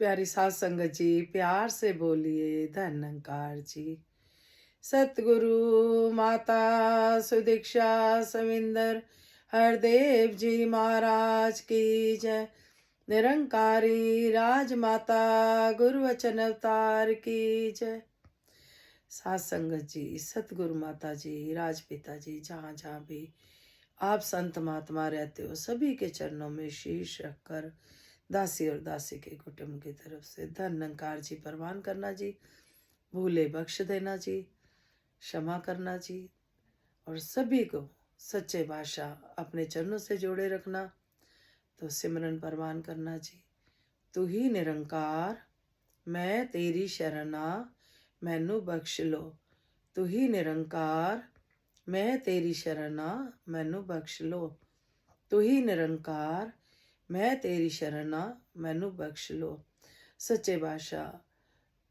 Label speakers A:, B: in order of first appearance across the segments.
A: प्यारी सास संगत जी, प्यार से बोलिए धन्यकार जी। सतगुरु माता सुदीक्षा सविंदर हरदेव जी महाराज की जय। निरंकारी राजमाता गुरु वचन अवतार की जय। सास संगत जी, सतगुरु माता जी, राजपिता जी, जहाँ जहाँ भी आप संत महात्मा रहते हो, सभी के चरणों में शीश रखकर दासी और दासी के कुटुंब की तरफ से धन्यकार जी प्रवान करना जी, भूले बख्श देना जी, क्षमा करना जी, और सभी को सच्चे बादशाह अपने चरणों से जोड़े रखना। तो सिमरन परवान करना जी। तू ही निरंकार मैं तेरी शरणा मैनू बख्श लो। तू ही निरंकार मैं तेरी शरणा मैनू बख्श लो। तू ही निरंकार मैं तेरी शरणा मैनू बख्श लो। सच्चे बादशाह,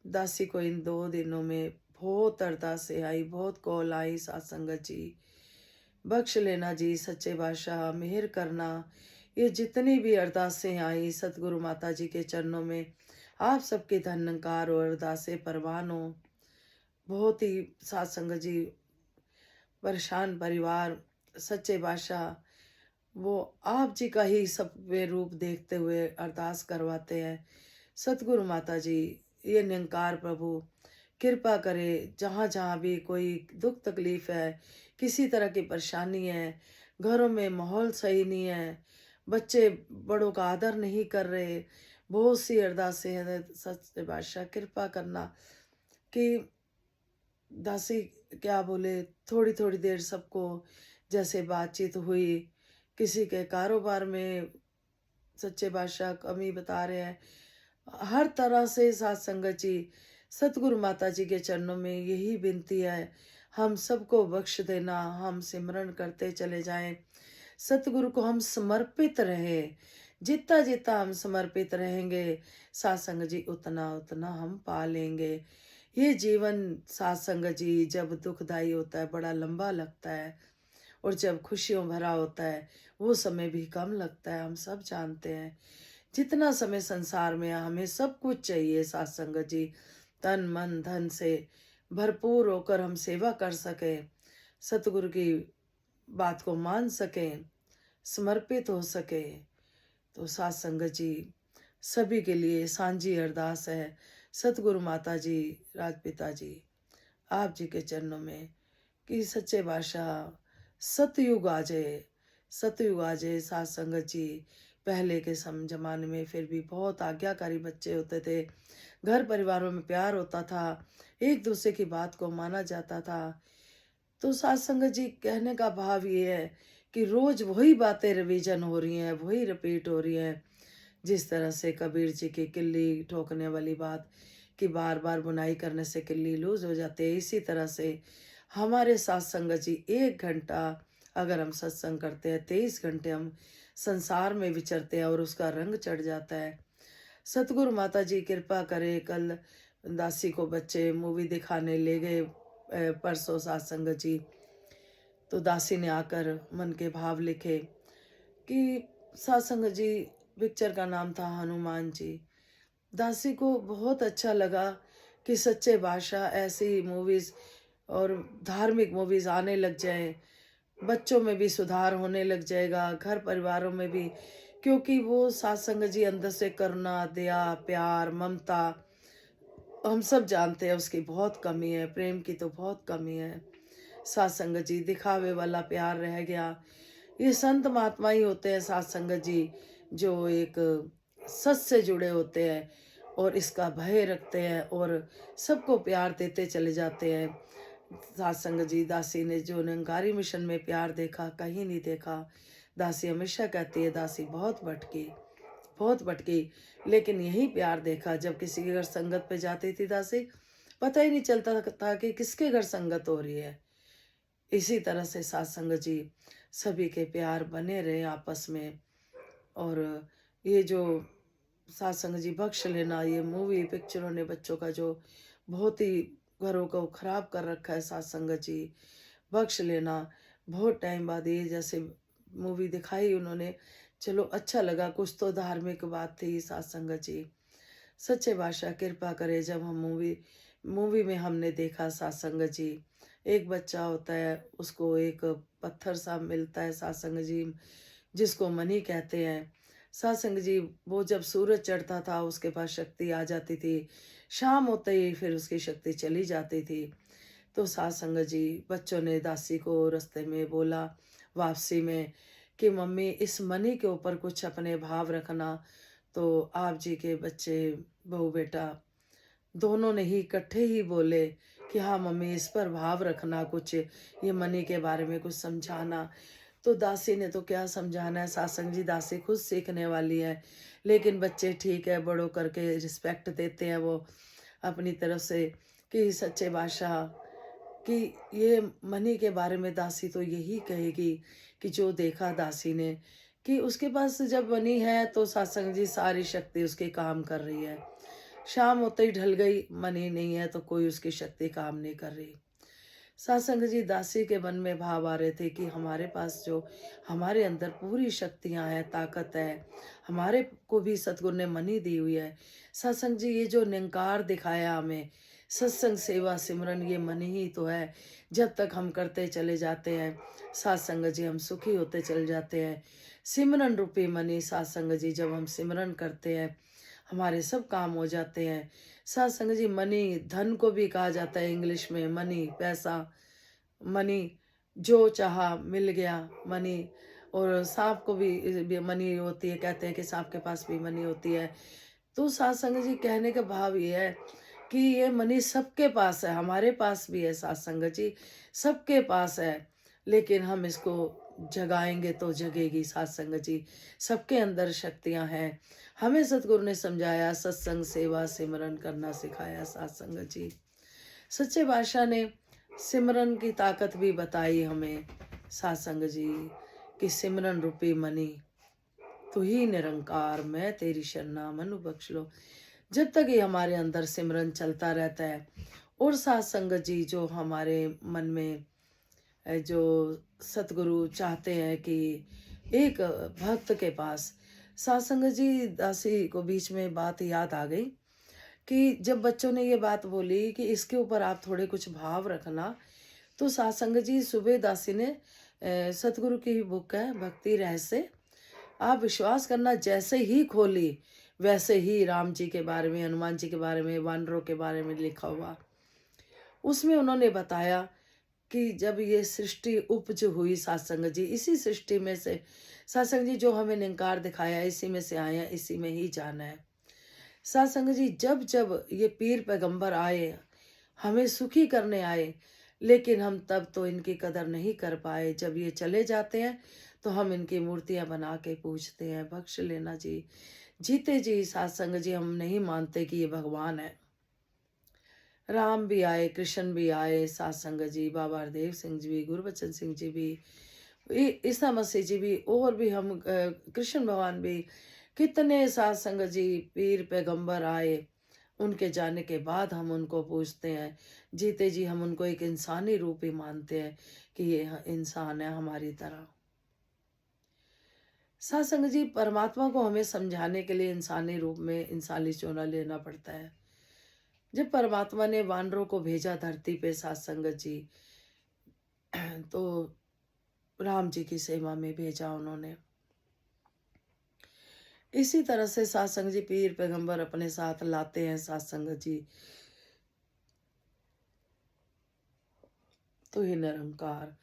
A: दासी को इन 2 दिनों में बहुत अरदासें आई, बहुत कॉल आई। सत्संगत जी बख्श लेना जी, सच्चे बादशाह मेहर करना। ये जितनी भी अरदासें आई सतगुरु माता जी के चरणों में, आप सबके धन्यकार और अरदासें परवान हो। बहुत ही सत्संगत जी परेशान परिवार, सच्चे बादशाह वो आप जी का ही सब वे रूप देखते हुए अरदास करवाते हैं। सतगुरु माता जी ये निरंकार प्रभु कृपा करे, जहाँ जहाँ भी कोई दुख तकलीफ है, किसी तरह की परेशानी है, घरों में माहौल सही नहीं है, बच्चे बड़ों का आदर नहीं कर रहे, बहुत सी अरदासें हैं। सच्चे बादशाह कृपा करना कि दासी क्या बोले, थोड़ी थोड़ी देर सबको जैसे बातचीत हुई, किसी के कारोबार में सच्चे बादशाह कमी बता रहे हैं। हर तरह से साथ संगत जी सतगुरु माता जी के चरणों में यही विनती है, हम सबको बख्श देना, हम सिमरन करते चले जाएं, सतगुरु को हम समर्पित रहे। जितना जितना हम समर्पित रहेंगे साथ संगत जी उतना उतना हम पा लेंगे। ये जीवन साथ संगत जी जब दुखदाई होता है बड़ा लंबा लगता है, और जब खुशियों भरा होता है वो समय भी कम लगता है। हम सब जानते हैं जितना समय संसार में है, हमें सब कुछ चाहिए साथ संगत जी, तन मन धन से भरपूर होकर हम सेवा कर सके, सतगुरु की बात को मान सकें, समर्पित हो सके। तो साथ संगत जी सभी के लिए सांझी अरदास है, सतगुरु माता जी राजपिता जी आप जी के चरणों में कि सच्चे बादशाह सतयुग आ जाए, सतयुग आ जाए। साथ संगत जी पहले के जमाने में फिर भी बहुत आज्ञाकारी बच्चे होते थे, घर परिवारों में प्यार होता था, एक दूसरे की बात को माना जाता था। तो साथ संगत जी कहने का भाव ये है कि रोज वही बातें रिवीजन हो रही हैं, वही रिपीट हो रही हैं। जिस तरह से कबीर जी की किल्ली ठोकने वाली बात कि बार बार बुनाई करने से किल्ली लूज हो जाती है, इसी तरह से हमारे साथ संगत जी 1 घंटा अगर हम सत्संग करते हैं, 23 घंटे हम संसार में विचरते हैं और उसका रंग चढ़ जाता है। सतगुरु माता जी कृपा करे। कल दासी को बच्चे मूवी दिखाने ले गए, परसों सात संगत जी, तो दासी ने आकर मन के भाव लिखे कि सात संगत जी पिक्चर का नाम था हनुमान जी। दासी को बहुत अच्छा लगा कि सच्चे बादशाह ऐसी मूवीज और धार्मिक मूवीज आने लग जाएं, बच्चों में भी सुधार होने लग जाएगा, घर परिवारों में भी, क्योंकि वो सात संगत जी अंदर से करुणा दया प्यार ममता हम सब जानते हैं उसकी बहुत कमी है, प्रेम की तो बहुत कमी है। सात संगत जी दिखावे वाला प्यार रह गया। ये संत महात्मा ही होते हैं सात संगत जी, जो एक सच से जुड़े होते हैं और इसका भय रखते हैं और सबको प्यार देते चले जाते हैं। सात संगत जी दासी ने जो निरंकारी मिशन में प्यार देखा कहीं नहीं देखा। दासी हमेशा कहती है दासी बहुत भटकी, बहुत भटकी, लेकिन यही प्यार देखा जब किसी के घर संगत पे जाती थी दासी, पता ही नहीं चलता था कि किसके घर संगत हो रही है। इसी तरह से सात संगत जी सभी के प्यार बने रहे आपस में। और ये जो सात संगत जी बख्श लेना, ये मूवी पिक्चरों ने बच्चों का जो बहुत ही घरों को खराब कर रखा है, सात संगत जी बख्श लेना। बहुत टाइम बाद ये जैसे मूवी दिखाई उन्होंने, चलो अच्छा लगा, कुछ तो धार्मिक बात थी। सात संगत जी सच्चे बादशाह कृपा करे। जब हम मूवी मूवी में हमने देखा सत्संग जी, एक बच्चा होता है, उसको एक पत्थर सा मिलता है सत्संग जी, जिसको मनी कहते हैं। सत्संग जी, वो जब सूरज चढ़ता था उसके पास शक्ति आ जाती थी, शाम होते ही फिर उसकी शक्ति चली जाती थी। तो सत्संग जी, बच्चों ने दासी को रास्ते में बोला वापसी में कि मम्मी इस मनी के ऊपर कुछ अपने भाव रखना। तो आप जी के बच्चे, बहू बेटा दोनों ने ही इकट्ठे ही बोले कि हाँ मम्मी इस पर भाव रखना, कुछ ये मनी के बारे में कुछ समझाना। तो दासी ने तो क्या समझाना है, सत्संग जी, दासी खुद सीखने वाली है। लेकिन बच्चे ठीक है, बड़ों करके रिस्पेक्ट देते हैं वो अपनी तरफ से कि सच्चे बादशाह, कि ये मनी के बारे में दासी तो यही कहेगी कि जो देखा दासी ने, कि उसके पास जब मनी है तो सत्संग जी सारी शक्ति उसके काम कर रही है। शाम होते ही ढल गई, मनी नहीं है तो कोई उसकी शक्ति काम नहीं कर रही। सत्संग जी, दासी के मन में भाव आ रहे थे कि हमारे पास जो हमारे अंदर पूरी शक्तियां हैं, ताकत है, हमारे को भी सतगुरु ने मनी दी हुई है। सत्संग जी, ये जो निरंकार दिखाया हमें, सत्संग सेवा सिमरन, ये मन ही तो है। जब तक हम करते चले जाते हैं सत्संग जी, हम सुखी होते चले जाते हैं। सिमरन रूपी मनी सत्संग जी, जब हम सिमरन करते हैं हमारे सब काम हो जाते हैं। सत्संग जी, मनी धन को भी कहा जाता है इंग्लिश में, मनी पैसा, मनी जो चाहा मिल गया मनी। और सांप को भी मनी होती है, कहते हैं कि सांप के पास भी मनी होती है। तो सत्संग जी, कहने का भाव ये है कि ये मनी सबके पास है, हमारे पास भी है सत्संग जी, सबके पास है। लेकिन हम इसको जगाएंगे तो जगेगी सत्संग जी। सबके अंदर शक्तियां हैं। हमें सतगुरु ने समझाया, सत्संग सेवा सिमरन करना सिखाया सत्संग जी। सच्चे बादशाह ने सिमरन की ताकत भी बताई हमें सत्संग जी, कि सिमरन रूपी मनी तू ही निरंकार, मैं तेरी शरणा, मनु बख्श लो। जब तक ये हमारे अंदर सिमरन चलता रहता है, और सत्संग जी, जो हमारे मन में जो सतगुरु चाहते हैं कि एक भक्त के पास, सत्संग जी, दासी को बीच में बात याद आ गई कि जब बच्चों ने ये बात बोली कि इसके ऊपर आप थोड़े कुछ भाव रखना, तो सत्संग जी, सुबह दासी ने सतगुरु की बुक है भक्ति रहस्य, आप विश्वास करना, जैसे ही खोली वैसे ही राम जी के बारे में, हनुमान जी के बारे में, वानरों के बारे में लिखा हुआ। उसमें उन्होंने बताया कि जब ये सृष्टि उपज हुई सत्संग जी, इसी सृष्टि में से सत्संग जी, जो हमें निरंकार दिखाया, इसी में से आए हैं, इसी में ही जाना है। सत्संग जी, जब जब ये पीर पैगंबर आए, हमें सुखी करने आए, लेकिन हम तब तो इनकी कदर नहीं कर पाए। जब ये चले जाते हैं तो हम इनकी मूर्तियां बना के पूजते हैं, बख्श लेना जी। जीते जी सत्संग जी, हम नहीं मानते कि ये भगवान है। राम भी आए, कृष्ण भी आए, सत्संग जी, बाबा हरदेव सिंह जी भी, गुरबचन सिंह जी भी, ईसा मसीह जी भी, और भी हम कृष्ण भगवान भी, कितने सत्संग जी पीर पैगंबर आए। उनके जाने के बाद हम उनको पूछते हैं। जीते जी हम उनको एक इंसानी रूप ही मानते हैं कि ये इंसान है हमारी तरह। सत्संग जी, परमात्मा को हमें समझाने के लिए इंसानी रूप में इंसानी चोला लेना पड़ता है। जब परमात्मा ने वानरों को भेजा धरती पे सत्संग जी, तो राम जी की सेवा में भेजा उन्होंने। इसी तरह से सत्संग जी, पीर पैगंबर अपने साथ लाते हैं सत्संग जी। तू ही निरंकार,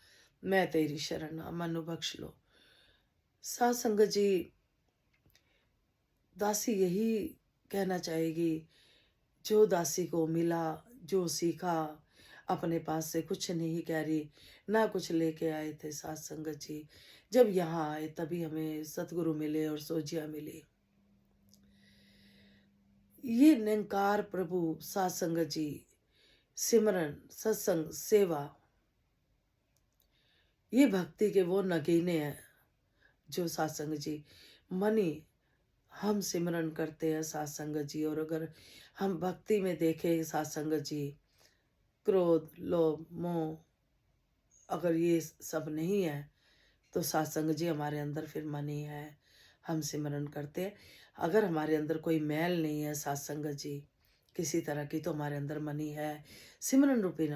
A: मैं तेरी शरणा, मनु बख्श लो। सत्संग जी, दासी यही कहना चाहेगी, जो दासी को मिला, जो सीखा, अपने पास से कुछ नहीं कह रही, ना कुछ लेके आए थे सत्संग जी। जब यहाँ आए तभी हमें सतगुरु मिले और सोजिया मिली। ये निरंकार प्रभु सत्संग जी, सिमरन, सत्संग, सेवा, ये भक्ति के वो नगीने हैं जो सत्संग जी, मनी हम सिमरन करते हैं सत्संग जी। और अगर हम भक्ति में देखें सत्संग जी, क्रोध, लोभ, मोह, अगर ये सब नहीं है तो सत्संग जी, हमारे अंदर फिर मनी है। हम सिमरन करते हैं। अगर हमारे अंदर कोई मैल नहीं है सत्संग जी किसी तरह की, तो हमारे अंदर मनी है, सिमरन रूपी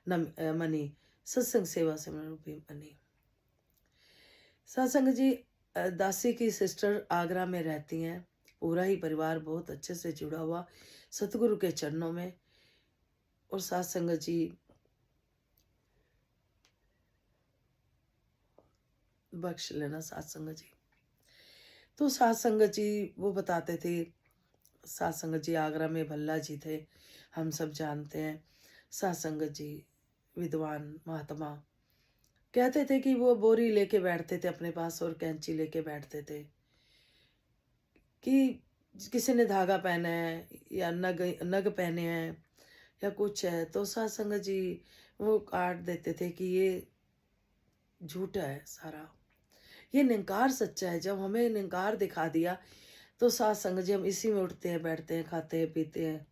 A: मनी, सत्संग सेवा सिमरन रूपी मनी। सत्संग जी दासी की सिस्टर आगरा में रहती हैं, पूरा ही परिवार बहुत अच्छे से जुड़ा हुआ सतगुरु के चरणों में। और सत्संग जी बख्श लेना सत्संग जी। तो सत्संग जी वो बताते थे, सत्संग जी आगरा में भल्ला जी थे, हम सब जानते हैं। सत्संग जी विद्वान महात्मा, कहते थे कि वो बोरी लेके बैठते थे अपने पास और कैंची लेके बैठते थे कि किसी ने धागा पहना है या नग नग पहने हैं या कुछ है, तो सत्संग जी वो काट देते थे कि ये झूठा है सारा, ये निंकार सच्चा है। जब हमें निंकार दिखा दिया तो सत्संग जी हम इसी में उठते हैं, बैठते हैं, खाते हैं, पीते हैं।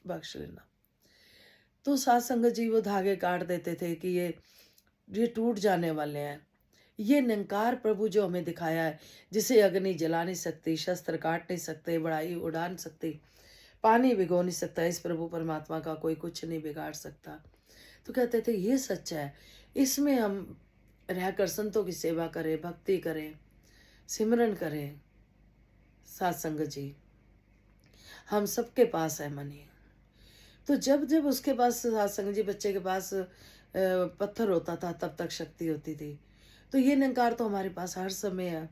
A: बख्श लेना। तो सत्संग जी वो धागे काट देते थे कि ये टूट जाने वाले हैं। ये निंकार प्रभु जो हमें दिखाया है, जिसे अग्नि जला नहीं सकती, शस्त्र काट नहीं सकते, बढ़ाई उड़ा नहीं सकती, पानी भिगो नहीं सकता, इस प्रभु परमात्मा का कोई कुछ नहीं बिगाड़ सकता। तो कहते थे ये सच्चा है, इसमें हम रहकर संतों की सेवा करें, भक्ति करें, सिमरन करें। सत्संग जी हम सबके पास है मनी। तो जब जब उसके पास सत्संग जी बच्चे के पास पत्थर होता था तब तक शक्ति होती थी। तो ये निंकार तो हमारे पास हर समय है।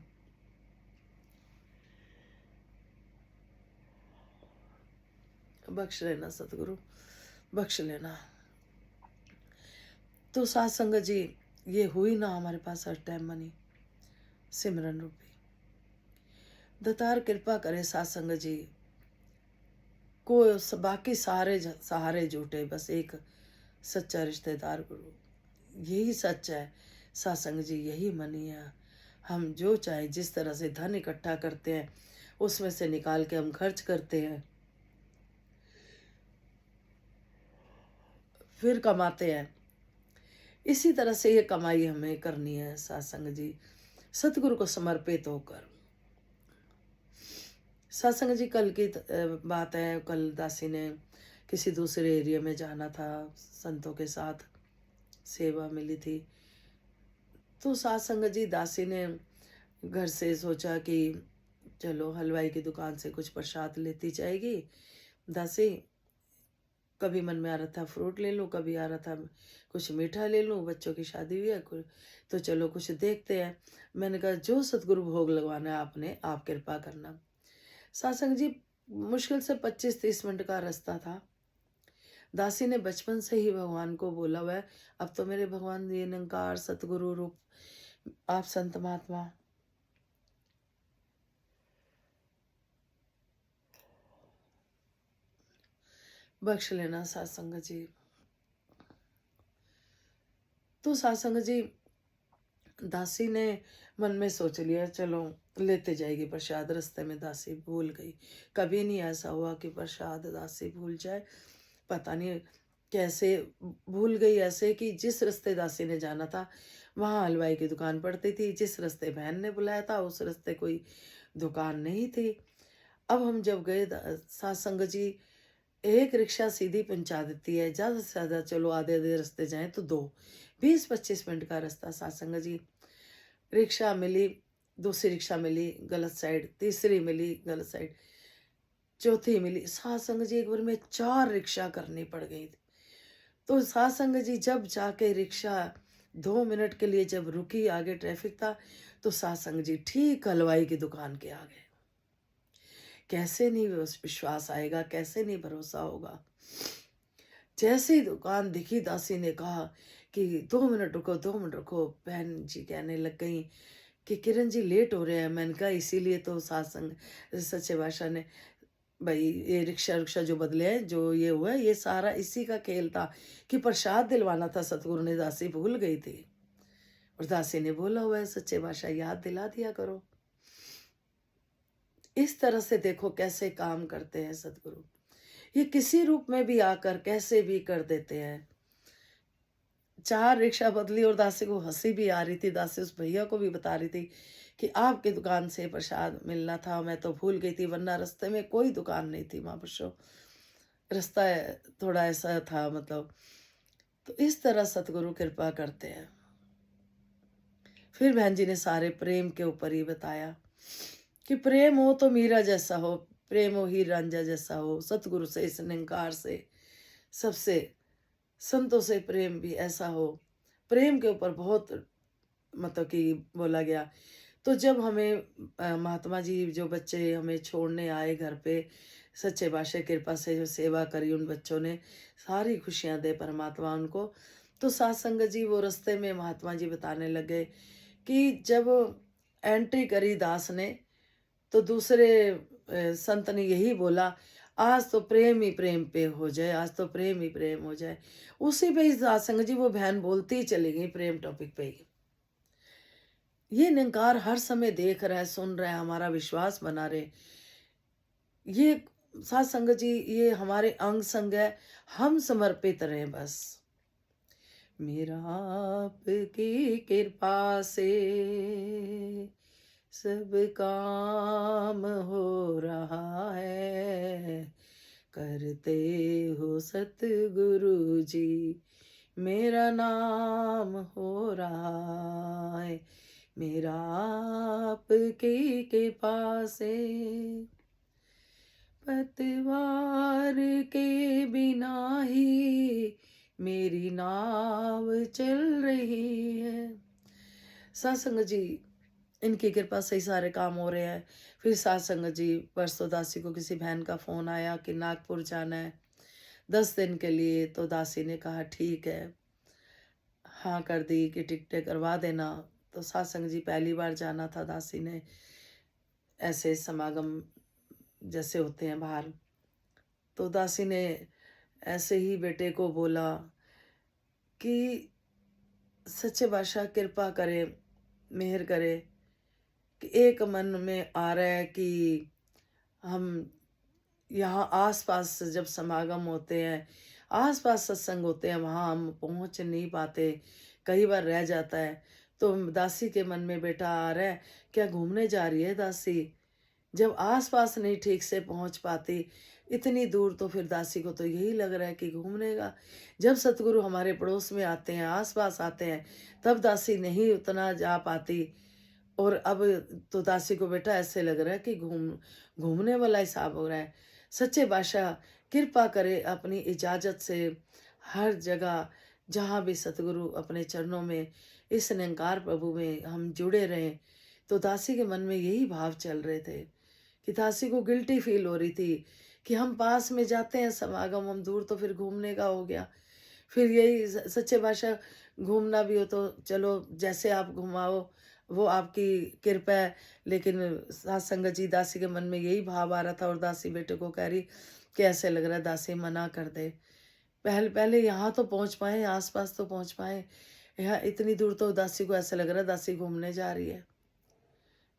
A: बख्श लेना सतगुरु, बख्श लेना। तो सत्संग जी ये हुई ना हमारे पास हर टाइम मनी, सिमरन रूपी। दतार कृपा करे सत्संग जी को, बाकी सारे सहारे झूठे, बस एक सच्चा रिश्तेदार गुरु, यही सच है। सत्संग जी यही मनी है। हम जो चाहे जिस तरह से धन इकट्ठा करते हैं उसमें से निकाल के हम खर्च करते हैं, फिर कमाते हैं। इसी तरह से ये कमाई हमें करनी है सत्संग जी, सतगुरु को समर्पित होकर। सत्संग जी कल की बात है, कल दासी ने किसी दूसरे एरिया में जाना था, संतों के साथ सेवा मिली थी। तो सत्संग जी दासी ने घर से सोचा कि चलो हलवाई की दुकान से कुछ प्रसाद लेती जाएगी। दासी कभी मन में आ रहा था फ्रूट ले लूँ, कभी आ रहा था कुछ मीठा ले लूँ, बच्चों की शादी हुई है तो चलो कुछ देखते हैं। मैंने कहा जो सतगुरु भोग लगवाना है आपने, आप कृपा करना। सत्संग जी मुश्किल से 25-30 मिनट का रास्ता था। दासी ने बचपन से ही भगवान को बोला हुआ है, अब तो मेरे भगवान ये निरंकार सतगुरु रूप आप संत महात्मा। बख्श लेना सत्संग जी। तो सत्संग जी दासी ने मन में सोच लिया चलो लेते जाएगी प्रसाद। रास्ते में दासी भूल गई। कभी नहीं ऐसा हुआ कि प्रसाद दासी भूल जाए। पता नहीं कैसे भूल गई, ऐसे कि जिस रास्ते दासी ने जाना था वहाँ हलवाई की दुकान पड़ती थी, जिस रास्ते बहन ने बुलाया था उस रास्ते कोई दुकान नहीं थी। अब हम जब गए सत्संग जी एक रिक्शा सीधी पहुंचा देती है, ज़्यादा से ज़्यादा चलो आधे आधे रास्ते जाएं तो 20-25 मिनट का रास्ता। सत्संग जी रिक्शा मिली, दूसरी रिक्शा मिली गलत साइड, तीसरी मिली गलत साइड, चौथी मिली। सत्संग जी एक बार में 4 रिक्शा करनी पड़ गई थी। तो सत्संग जी जब जाके रिक्शा 2 मिनट के लिए जब रुकी, आगे ट्रैफिक था, तो सत्संग जी ठीक हलवाई की दुकान के आगे। कैसे नहीं विश्वास आएगा, कैसे नहीं भरोसा होगा। जैसे ही दुकान दिखी दासी ने कहा कि 2 मिनट रुको, 2 मिनट रुको। बहन जी कहने लग गई कि किरण जी लेट हो रहे हैं। मैंने कहा इसीलिए तो सत्संग सच्चे बादशाह ने भाई ये रिक्शा रिक्शा जो बदले हैं, जो ये हुआ है, ये सारा इसी का खेल था कि प्रसाद दिलवाना था सतगुरु ने। दासी भूल गई थी और दासी ने बोला हुआ है सच्चे बादशाह याद दिला दिया करो। इस तरह से देखो कैसे काम करते हैं सतगुरु। ये किसी रूप में भी आकर कैसे भी कर देते हैं। 4 रिक्शा बदली और दासी को हँसी भी आ रही थी। दासी उस भैया को भी बता रही थी कि आपकी दुकान से प्रसाद मिलना था, मैं तो भूल गई थी, वरना रास्ते में कोई दुकान नहीं थी महापुरुषों। रास्ता थोड़ा ऐसा था मतलब। तो इस तरह सतगुरु कृपा करते हैं। फिर बहन जी ने सारे प्रेम के ऊपर ही बताया कि प्रेम हो तो मीरा जैसा हो, प्रेम हो हीर रांझा जैसा हो, सतगुरु से, इस निरंकार से, सबसे, संतों से प्रेम भी ऐसा हो। प्रेम के ऊपर बहुत मतलब कि बोला गया। तो जब हमें महात्मा जी जो बच्चे हमें छोड़ने आए घर पे, सच्चे पातशाह कृपा से जो सेवा करी उन बच्चों ने, सारी खुशियां दे परमात्मा उनको। तो सात संगत जी वो रास्ते में महात्मा जी बताने लगे कि जब एंट्री करी दास ने, तो दूसरे संत ने यही बोला, आज तो प्रेम ही प्रेम पे हो जाए, आज तो प्रेम ही प्रेम हो जाए। उसी पे ही सात संगत जी वो बहन बोलती ही चली गई प्रेम टॉपिक पे ही। ये निरंकार हर समय देख रहा है, सुन रहा है, हमारा विश्वास बना रहे। ये सात संगत जी ये हमारे अंग संग है, हम समर्पित रहें बस। मेरा आपकी कृपा से सब काम हो रहा है, करते हो सतगुरु जी, मेरा नाम हो रहा है, मेरा आपकी कृपा से। पतवार के बिना ही मेरी नाव चल रही है। सत्संग जी इनकी कृपा से ही सारे काम हो रहे हैं। फिर सत्संग जी परसों दासी को किसी बहन का फोन आया कि नागपुर जाना है 10 दिन के लिए। तो दासी ने कहा ठीक है, हाँ कर दी कि टिकटें करवा देना। तो सत्संग जी पहली बार जाना था दासी ने, ऐसे समागम जैसे होते हैं बाहर। तो दासी ने ऐसे ही बेटे को बोला कि सच्चे बादशाह कृपा करे, मेहर करे कि एक मन में आ रहा है कि हम यहाँ आसपास जब समागम होते हैं, आसपास सत्संग होते हैं, वहाँ हम पहुँच नहीं पाते, कई बार रह जाता है। तो दासी के मन में बेटा आ रहा है, क्या घूमने जा रही है दासी? जब आसपास नहीं ठीक से पहुंच पाती इतनी दूर, तो फिर दासी को तो यही लग रहा है कि घूमने का। जब सतगुरु हमारे पड़ोस में आते हैं, आसपास आते हैं, तब दासी नहीं उतना जा पाती। और अब तो दासी को बेटा ऐसे लग रहा है कि घूमने वाला हिसाब हो रहा है। सच्चे बादशाह कृपा करे अपनी इजाजत से हर जगह जहाँ भी सतगुरु अपने चरणों में, इस निरंकार प्रभु में हम जुड़े रहें। तो दासी के मन में यही भाव चल रहे थे कि दासी को गिल्टी फील हो रही थी कि हम पास में जाते हैं समागम, हम दूर तो फिर घूमने का हो गया। फिर यही सच्चे बादशाह घूमना भी हो तो चलो जैसे आप घुमाओ, वो आपकी कृपा है। लेकिन सात संगत जी दासी के मन में यही भाव आ रहा था। और दासी बेटे को कह रही कि ऐसे लग रहा है दासी मना कर दे, पहले पहले यहाँ तो पहुँच पाए, आसपास तो पहुँच पाए, यहाँ इतनी दूर। तो दासी को ऐसा लग रहा है दासी घूमने जा रही है,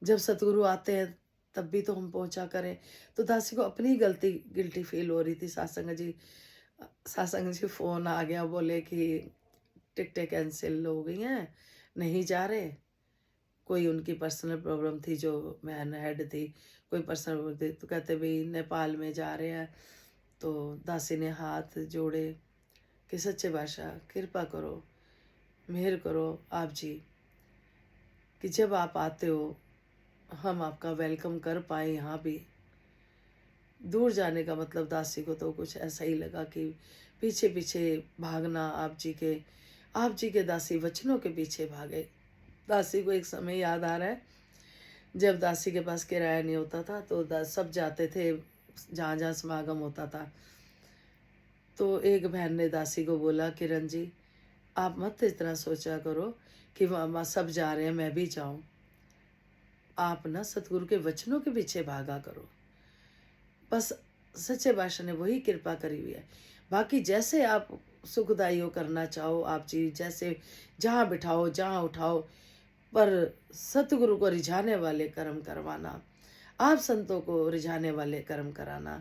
A: जब सतगुरु आते हैं तब भी तो हम पहुंचा करें। तो दासी को अपनी गलती गिल्टी फील हो रही थी। सासंग जी फोन आ गया, बोले कि टिकटें कैंसिल हो गई हैं, नहीं जा रहे। कोई उनकी पर्सनल प्रॉब्लम थी, जो मैन हेड थी, कोई पर्सनल प्रॉब्लम थी। तो कहते भाई नेपाल में जा रहे हैं। तो दासी ने हाथ जोड़े कि सच्चे बादशाह कृपा करो, मेहर करो आप जी, कि जब आप आते हो हम आपका वेलकम कर पाए। यहाँ भी दूर जाने का मतलब दासी को तो कुछ ऐसा ही लगा कि पीछे पीछे भागना आप जी के दासी वचनों के पीछे भागे। दासी को एक समय याद आ रहा है, जब दासी के पास किराया नहीं होता था तो सब जाते थे जहाँ जहाँ समागम होता था। तो एक बहन ने दासी को बोला, किरण जी आप मत इतना सोचा करो कि वहाँ सब जा रहे हैं मैं भी जाऊं, आप ना सतगुरु के वचनों के पीछे भागा करो। बस सच्चे बादशाह ने वही कृपा करी हुई है। बाकी जैसे आप सुखदाई हो करना चाहो आप जी, जैसे जहाँ बिठाओ जहाँ उठाओ, पर सतगुरु को रिझाने वाले कर्म करवाना, आप संतों को रिझाने वाले कर्म कराना।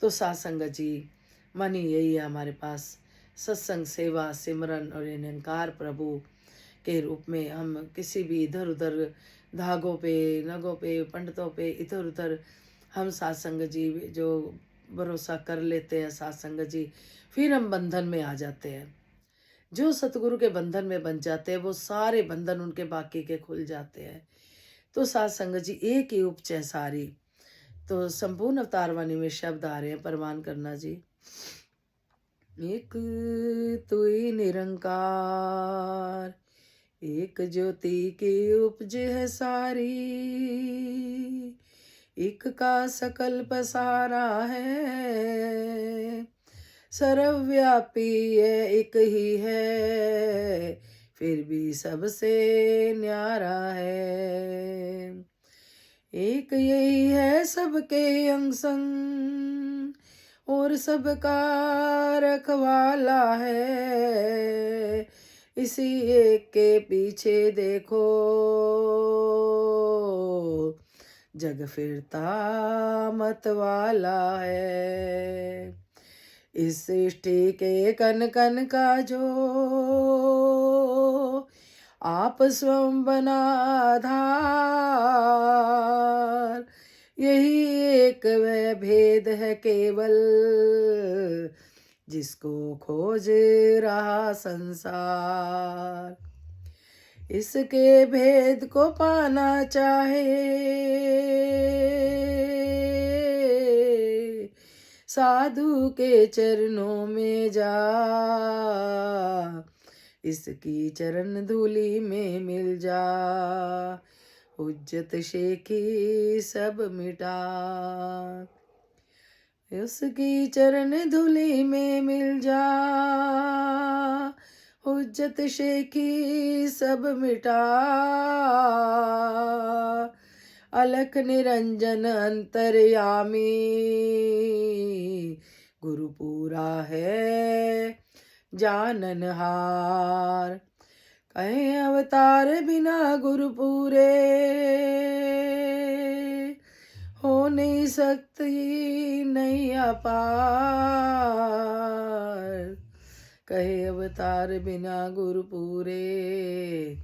A: तो सात संगत जी मन ही यही है हमारे पास सत्संग सेवा सिमरन और ये निरंकार प्रभु के रूप में हम किसी भी इधर उधर धागों पे, नगों पे, पंडितों पे इधर उधर हम सात्संग जी जो भरोसा कर लेते हैं सात्संग जी, फिर हम बंधन में आ जाते हैं। जो सतगुरु के बंधन में बन जाते हैं वो सारे बंधन उनके बाकी के खुल जाते हैं। तो सात्संग जी एक ही उपचय सारी। तो संपूर्ण अवतार वाणी में शब्द आ रहे हैं परवान करना जी। एक तुई निरंकार, एक ज्योति की उपज है सारी, एक का सकल पसारा है, सर्वव्यापी है एक ही है, फिर भी सबसे न्यारा है। एक यही है सबके अंग संग, और सबका रखवाला है, इसी एक के पीछे देखो जग फिरता मतवाला है। इस सृष्टि के कन कन का जो आप स्वयं बना आधार, यही एक वह भेद है केवल, जिसको खोज रहा संसार। इसके भेद को पाना चाहे, साधु के चरणों में जा, इसकी चरण धूलि में मिल जा, हुज्जत शेखी सब मिटा। उसकी चरण धूलि में मिल जा, हुज्जत शेखी सब मिटा। अलख निरंजन अंतर्यामी, गुरु पूरा है जाननहार। कहीं अवतार बिना गुरु पूरे, हो नहीं सकती नहीं अपार। कहे अवतार बिना गुरु पूरे,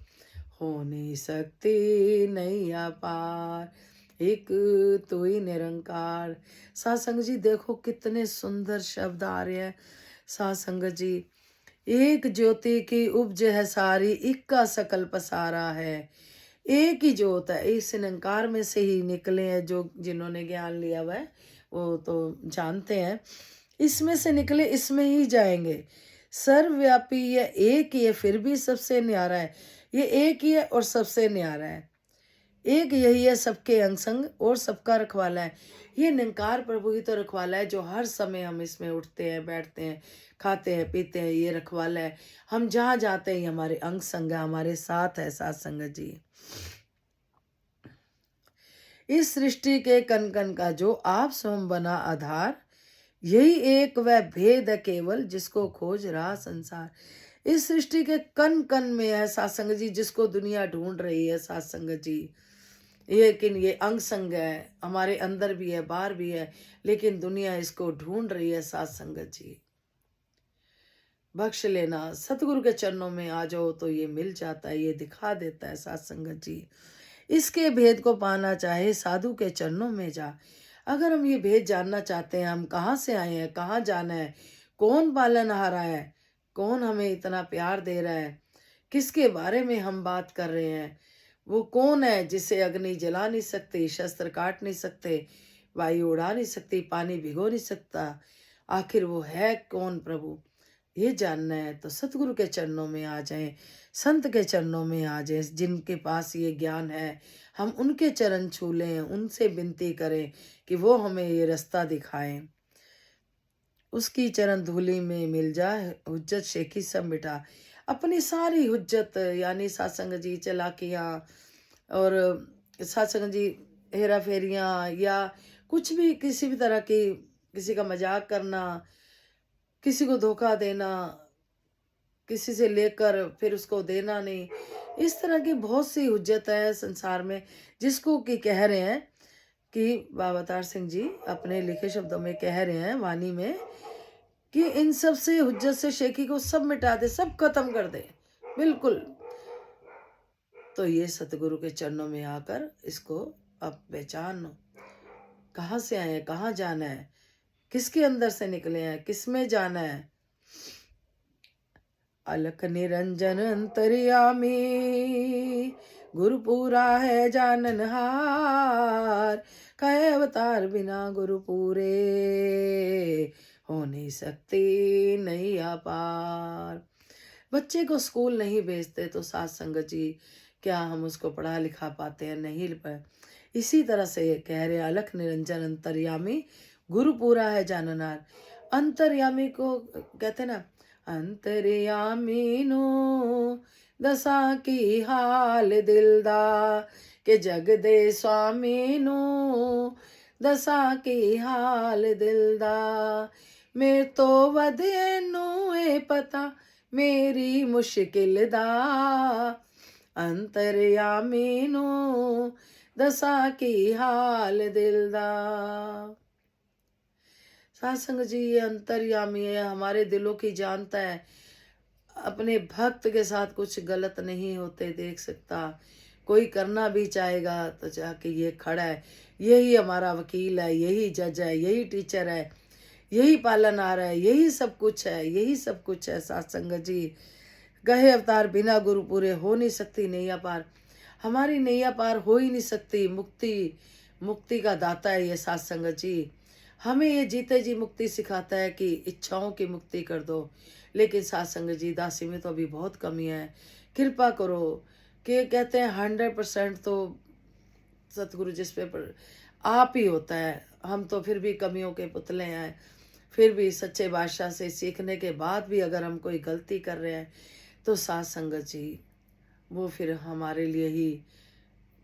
A: हो नहीं सकती नहीं अपार। एक तो ही निरंकार। सासंग जी देखो कितने सुंदर शब्द आ रहे हैं। सासंग जी एक ज्योति की उपज है सारी, इक्का सकल पसारा है। एक ही ज्योत है, इस निरंकार में से ही निकले हैं। जो जिन्होंने ज्ञान लिया हुआ है वो तो जानते हैं, इसमें से निकले इसमें ही जाएंगे। सर्वव्यापी ये एक ही है, फिर भी सबसे न्यारा है। ये एक ही है और सबसे न्यारा है। एक यही है सबके अंग संग और सबका रखवाला है। ये निरंकार प्रभु ही तो रखवाला है, जो हर समय हम इसमें उठते हैं, बैठते हैं, खाते हैं, पीते हैं। ये रखवाला है। हम जहाँ जाते हैं हमारे अंग संग है, हमारे साथ है। साथ संगत जी इस सृष्टि के कन कन का जो आप स्वयं बना आधार, यही एक वह भेद है केवल, जिसको खोज रहा संसार। इस सृष्टि के कन कन में है सात्संग जी, जिसको दुनिया ढूंढ रही है सात्संग जी। लेकिन ये अंग संग है, हमारे अंदर भी है, बाहर भी है, लेकिन दुनिया इसको ढूंढ रही है सात्संग जी। बख्श लेना, सतगुरु के चरणों में आ जाओ तो ये मिल जाता है, ये दिखा देता है सात्संग जी। इसके भेद को पाना चाहे साधु के चरणों में जा। अगर हम ये भेद जानना चाहते हैं, हम कहाँ से आए हैं, कहाँ जाना है, कौन पालनहारा है, कौन हमें इतना प्यार दे रहा है, किसके बारे में हम बात कर रहे हैं, वो कौन है जिसे अग्नि जला नहीं सकती, शस्त्र काट नहीं सकते, वायु उड़ा नहीं सकती, पानी भिगो नहीं सकता, आखिर वो है कौन प्रभु, ये जानना है तो सतगुरु के चरणों में आ जाएं, संत के चरणों में आ जाएं। जिनके पास ये ज्ञान है, हम उनके चरण छू लें, उनसे विनती करें कि वो हमें ये रास्ता दिखाएं। उसकी चरण धूलि में मिल जाए, हुज्जत शेखी सब मिटा। अपनी सारी हुज्जत यानी सात्संग जी चालाकियाँ और सात्संग जी हेरा फेरियाँ या कुछ भी, किसी भी तरह की, किसी का मजाक करना, किसी को धोखा देना, किसी से लेकर फिर उसको देना नहीं, इस तरह की बहुत सी हुज्जत है संसार में, जिसको कि कह रहे हैं कि बाबा अवतार सिंह जी अपने लिखे शब्दों में कह रहे हैं वाणी में कि इन सब से हुज्जत से शेखी को सब मिटा दे, सब खत्म कर दे बिल्कुल। तो ये सतगुरु के चरणों में आकर इसको अब पहचानो, कहाँ से आए हैं, कहाँ जाना है, किसके अंदर से निकले हैं, किस में जाना है। अलख निरंजन अंतर्यामी, गुरु पूरा है जाननहार। कहे अवतार बिना गुरु पूरे, हो नहीं सकती नैया पार। बच्चे को स्कूल नहीं भेजते तो साथ संगत जी क्या हम उसको पढ़ा लिखा पाते हैं? नहीं इसी तरह से ये कह रहे अलख निरंजन अंतर्यामी, गुरु पूरा है जाननार। अंतर्यामी को कहते ना, अंतर्यामी नु दसा की हाल दिलदा, के जग दे स्वामी नु दसा की हाल दिलदा। मेरे तो वधे नू ए पता मेरी मुश्किल दा, अंतर्यामी नू दसा की हाल दिलदा। सत्संग जी ये अंतर्यामी है, हमारे दिलों की जानता है। अपने भक्त के साथ कुछ गलत नहीं होते देख सकता। कोई करना भी चाहेगा तो जाके ये खड़ा है, यही हमारा वकील है, यही जज है, यही टीचर है, यही पालनहार है, यही सब कुछ है, यही सब कुछ है। सत्संग जी गहे अवतार बिना गुरु पूरे, हो नहीं सकती नैया पार। हमारी नैया पार हो ही नहीं सकती। मुक्ति, मुक्ति का दाता है ये सत्संग जी। हमें ये जीते जी मुक्ति सिखाता है कि इच्छाओं की मुक्ति कर दो। लेकिन सत्संग जी दासी में तो अभी बहुत कमी है। कृपा करो कि कहते हैं 100% तो सतगुरु जिस पे पर आप ही होता है। हम तो फिर भी कमियों के पुतले हैं। फिर भी सच्चे बादशाह से सीखने के बाद भी अगर हम कोई गलती कर रहे हैं तो साथ संगत जी वो फिर हमारे लिए ही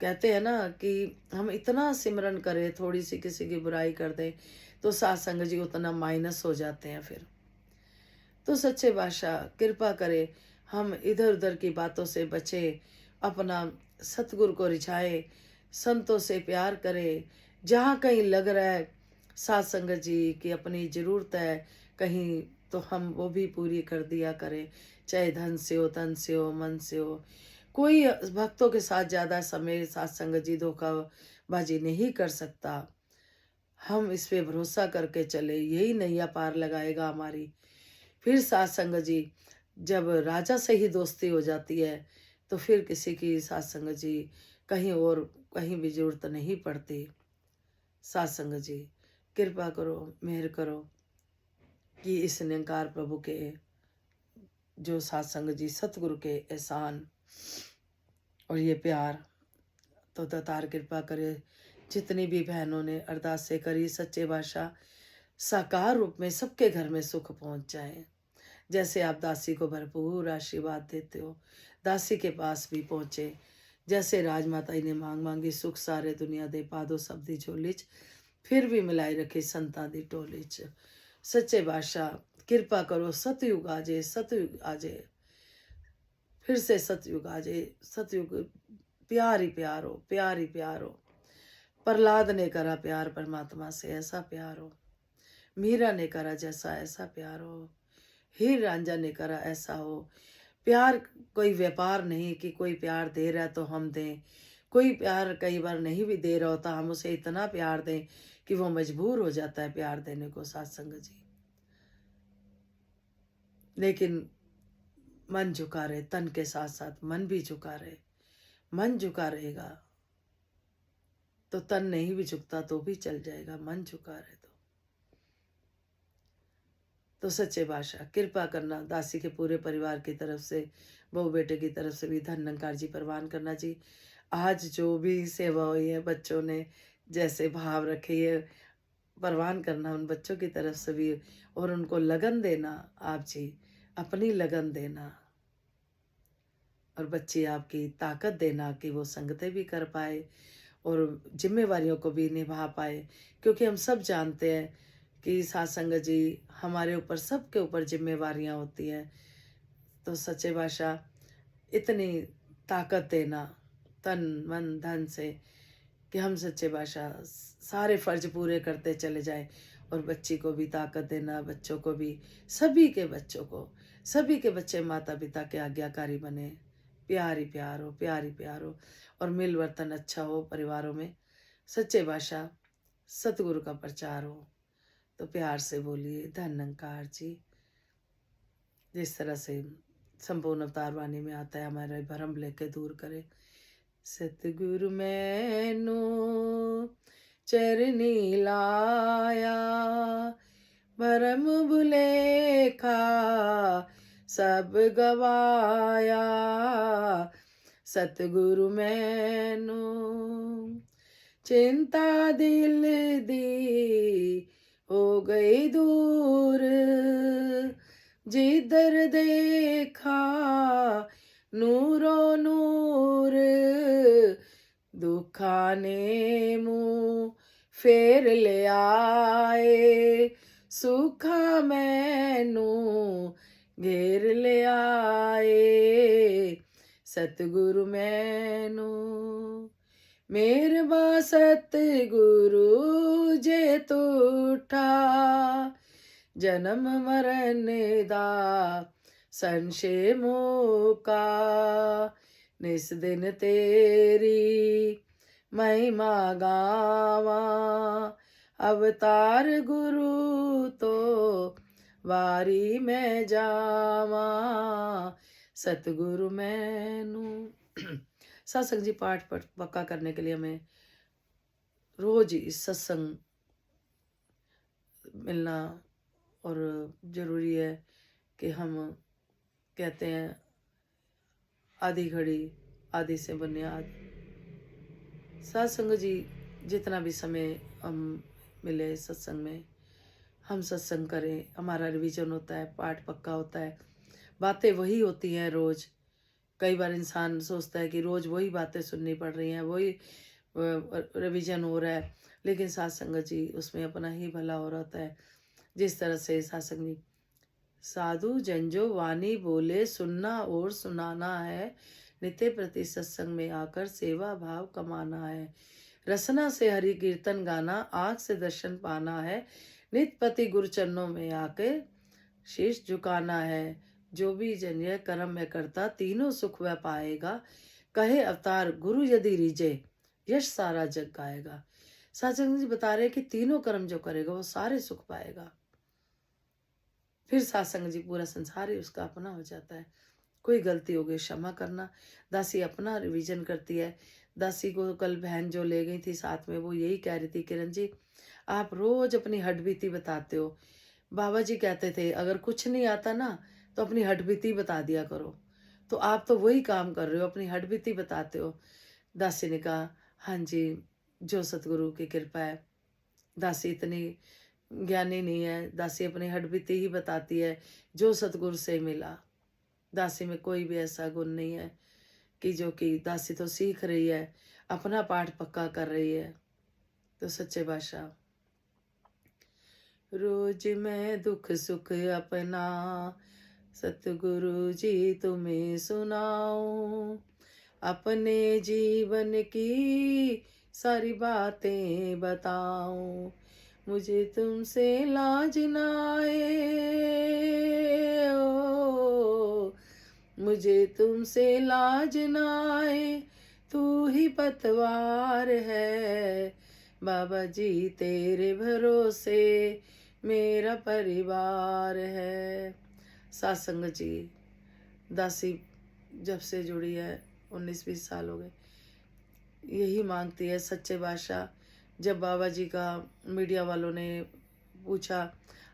A: कहते हैं ना कि हम इतना सिमरन करें, थोड़ी सी किसी की बुराई कर दें तो साथ संगत जी उतना माइनस हो जाते हैं फिर। तो सच्चे बादशाह कृपा करे हम इधर उधर की बातों से बचे, अपना सतगुरु को रिझाए, संतों से प्यार करे। जहाँ कहीं लग रहा है साथ संगत जी की अपनी ज़रूरत है कहीं, तो हम वो भी पूरी कर दिया करें। चाहे धन से हो, तन से हो, मन से हो। कोई भक्तों के साथ ज़्यादा समय साथ संगत जी धोखाबाजी नहीं कर सकता। हम इस पे भरोसा करके चले, यही नैया पार लगाएगा हमारी। फिर साथ संगत जी जब राजा से ही दोस्ती हो जाती है तो फिर किसी की साथ संगत जी कहीं और कहीं भी जरूरत नहीं पड़ती। साथ संगत जी कृपा करो, मेहर करो कि इस निरंकार प्रभु के जो साथ संगत जी सतगुरु के एहसान और ये प्यार, तो दातार कृपा करे। जितनी भी बहनों ने अरदासें करी सच्चे बादशाह साकार रूप में सबके घर में सुख पहुंच जाए। जैसे आप दासी को भरपूर आशीर्वाद देते हो, दासी के पास भी पहुँचे। जैसे राजमाता ने मांग मांगी सुख सारे दुनिया दे पादो सबदी झोली च, फिर भी मिलाई रखी संतां दी टोली च। सच्चे बादशाह कृपा करो, सतयुग आ जाए, सतयुग आ जाए, फिर से सतयुग आ जाए। सतयुग प्यार ही प्यार हो, प्यार ही प्यार हो। प्रहलाद ने करा प्यार परमात्मा से, ऐसा प्यार हो। मीरा ने करा जैसा, ऐसा प्यार हो। हीर रांझा ने करा ऐसा हो। प्यार कोई व्यापार नहीं कि कोई प्यार दे रहा है तो हम दें। कोई प्यार कई बार नहीं भी दे रहा होता, हम उसे इतना प्यार दें कि वो मजबूर हो जाता है प्यार देने को सत्संग जी। लेकिन मन झुका रहे, तन के साथ साथ मन भी झुका रहे। मन झुका रहेगा तो तन नहीं भी झुकता तो भी चल जाएगा, मन झुका रहे तो सच्चे बादशाह कृपा करना। दासी के पूरे परिवार की तरफ से, बहू बेटे की तरफ से भी धन निरंकार जी परवान करना जी। आज जो भी सेवा हुई है बच्चों ने जैसे भाव रखे ये परवान करना उन बच्चों की तरफ से भी, और उनको लगन देना आप जी, अपनी लगन देना, और बच्चे आपकी ताकत देना कि वो संगतें भी कर पाए और जिम्मेवारियों को भी निभा पाए। क्योंकि हम सब जानते हैं कि सत्संग जी हमारे ऊपर, सबके ऊपर जिम्मेवारियां होती हैं। तो सच्चे बादशाह इतनी ताकत देना तन मन धन से कि हम सच्चे बादशाह सारे फर्ज पूरे करते चले जाएं और बच्ची को भी ताकत देना, बच्चों को भी, सभी के बच्चों को, सभी के बच्चे माता पिता के आज्ञाकारी बने, प्यार ही प्यार हो, प्यार ही प्यार हो, और मिल वर्तन अच्छा हो परिवारों में, सच्चे भाषा सतगुरु का प्रचार हो। तो प्यार से बोलिए धन निरंकार जी। जिस तरह से संपूर्ण अवतार वाणी में आता है, हमारे भरम लेके दूर करे। सतगुरु मैनू चरनी लाया, भरम भुलेखा सब गवाया। सतगुरु मैनू चिंता दिल दी हो गई दूर, जिधर देखा नूरो नूर। दुखा ने मुँह फेर ले आए, सुखा मैनू घेर ले आए। सतगुरु मैनू मेरबा सतगुरु जे तूठा, जन्म मरण दा संशय मुका। निस दिन तेरी महिमा गावा, अवतार गुरु तो वारी में जावा। सतगुरु मैनू सत्संग जी पाठ पक्का करने के लिए हमें रोज ही सत्संग मिलना और जरूरी है कि हम कहते हैं आधी घड़ी आधी से बुनियाद। सत्संग जी जितना भी समय हम मिले सत्संग में, हम सत्संग करें, हमारा रिवीजन होता है, पाठ पक्का होता है, बातें वही होती हैं रोज। कई बार इंसान सोचता है कि रोज वही बातें सुननी पड़ रही हैं, वही रिवीजन हो रहा है, लेकिन सत्संग जी उसमें अपना ही भला हो रहा है। जिस तरह से सत्संग जी साधु जन जो वाणी बोले, सुनना और सुनाना है, नित्य प्रति सत्संग में आकर सेवा भाव कमाना है। रसना से हरि कीर्तन गाना, आँख से दर्शन पाना है, नित्य पति गुरु चरणों में आके शीश झुकाना है। जो भी जन यह कर्म में करता, तीनों सुख वह पाएगा। कहे अवतार गुरु यदि रिझे, यश सारा जग गाएगा। सत्संग जी बता रहे कि तीनों कर्म जो करेगा वो सारे सुख पाएगा। फिर सत्संग जी पूरा संसार ही उसका अपना हो जाता है। कोई गलती हो गई क्षमा करना। दासी अपना रिवीजन करती है। दासी को कल बहन जो ले गई थी साथ में, वो यही कह रही थी, किरण जी आप रोज अपनी हड्डबीती बताते हो। बाबा जी कहते थे अगर कुछ नहीं आता ना तो अपनी हड्डबीती बता दिया करो। तो आप तो वही काम कर रहे हो, अपनी हड्डबीती बताते हो। दासी ने कहा हाँ जी, जो सतगुरु की कृपा है। दासी इतनी ज्ञानी नहीं है, दासी अपनी हड्डबीती ही बताती है जो सतगुरु से मिला। दासी में कोई भी ऐसा गुण नहीं है कि जो कि दासी तो सीख रही है, अपना पाठ पक्का कर रही है। तो सच्चे बादशाह रोज मैं दुख सुख अपना सतगुरु जी तुम्हें सुनाऊं, अपने जीवन की सारी बातें बताऊं। मुझे तुमसे लाज ना आए ओ, मुझे तुमसे लाज ना आए, तू ही पतवार है। बाबा जी तेरे भरोसे मेरा परिवार है। सत्संग जी दासी जब से जुड़ी है 19-20 साल हो गए, यही मांगती है सच्चे बादशाह। जब बाबा जी का मीडिया वालों ने पूछा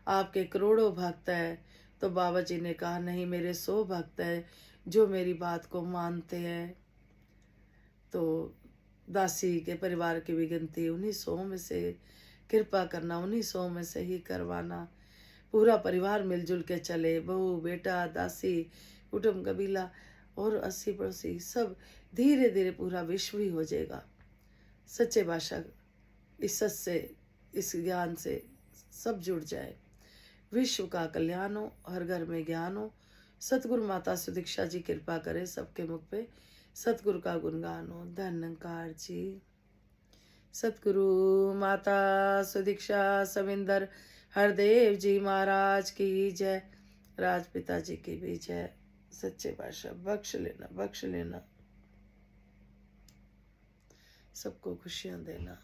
A: आपके करोड़ों भक्त हैं, तो बाबा जी ने कहा नहीं, मेरे 100 भक्त हैं जो मेरी बात को मानते हैं। तो दासी के परिवार की भी गिनती 1900 में से कृपा करना, 1900 में से ही करवाना। पूरा परिवार मिलजुल के चले, बहू बेटा दासी कुटुंब कबीला और 80 पड़ोसी, सब धीरे धीरे पूरा विश्व ही हो जाएगा। सच्चे बादशाह इस सच से, इस ज्ञान से सब जुड़ जाए। विश्व का कल्याण हो, हर घर में ज्ञान हो। सतगुरु माता सुदीक्षा जी कृपा करे सबके मुख पे सतगुरु का गुणगान हो। धन निरंकार जी। सतगुरु माता सुदीक्षा सविंदर हरदेव जी महाराज की जय। राजपिता जी की भी जय। सच्चे पातशाह बख्श लेना, बख्श लेना, सबको खुशियां देना।